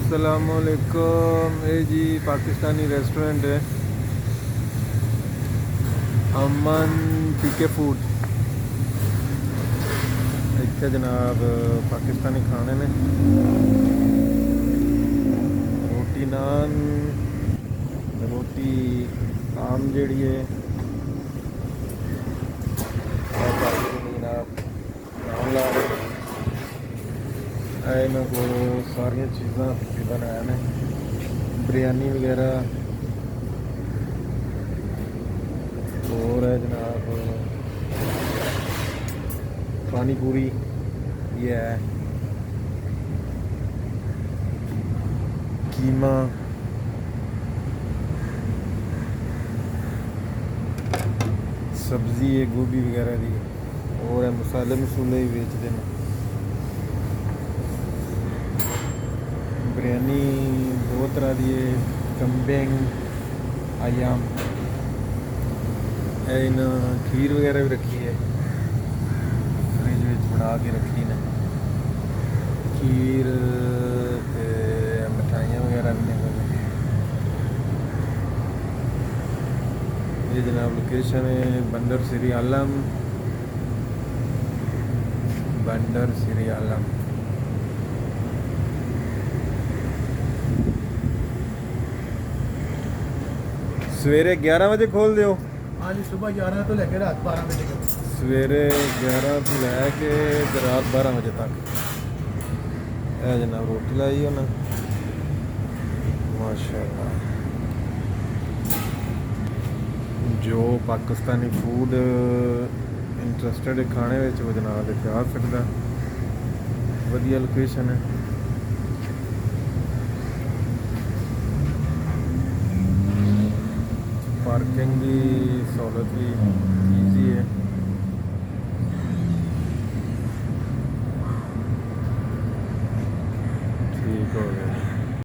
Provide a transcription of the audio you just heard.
अस्सलामुअलैकुम। ये जी पाकिस्तानी रेस्टोरेंट है अमन पीके फूड। इतने जनाब पाकिस्तानी खाने ने रोटी नान रोटी आम जड़ी है जनाब नान ला रहे इन्हों को सारिया चीज़ां तकरीबन है ने बिरयानी वगैरह और है जनाब पानी पूरी ये है कीमा सब्जी है गोभी वगैरह की और है मसाले मसूले भी बेचते हैं। बिरयानी दो तरह की है कम्बिंग आयाम इन खीर वगैरह भी रखी है फ्रिज में बना के रखी ने खीर ते मिठाइयाँ वगैरह भी ने। ये जनाब लोकेशन है बंदर श्री आलम बंदर श्री आलम। सवेरे 11 बजे खोल दो। हाँ जी सुबह 11 तो लेकर रात 12 बजे तक। सवेरे 11 तो लैके रात 12 बजे तक। है जनाब रोटी लाई है ना माशाअल्लाह। जो पाकिस्तानी फूड इंटरस्टेड खाने में वो जनाब इत्थे आ सकता। वधिया लोकेशन है। पार्किंग की सहूलत भी ईजी है। ठीक हो गया।